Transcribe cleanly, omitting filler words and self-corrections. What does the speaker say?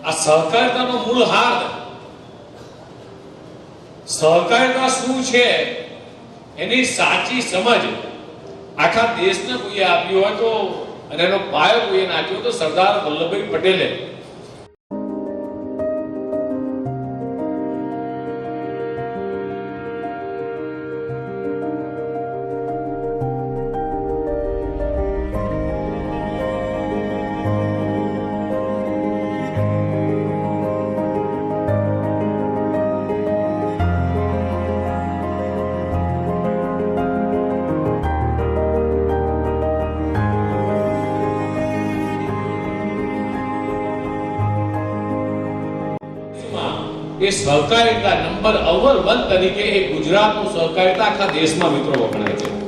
આ સહકારિતાનો મૂળ હાર, સહકારિતા શું છે એની સાચી સમજ આખા દેશને કોઈએ આપી હોય તો, અને એનો પાયો કોઈએ નાખ્યો તો સરદાર વલ્લભભાઈ પટેલે. એ સહકારિતા નંબર 1 તરીકે એ ગુજરાતનું સહકારિતા આખા દેશમાં મિત્રો વખણાય છે.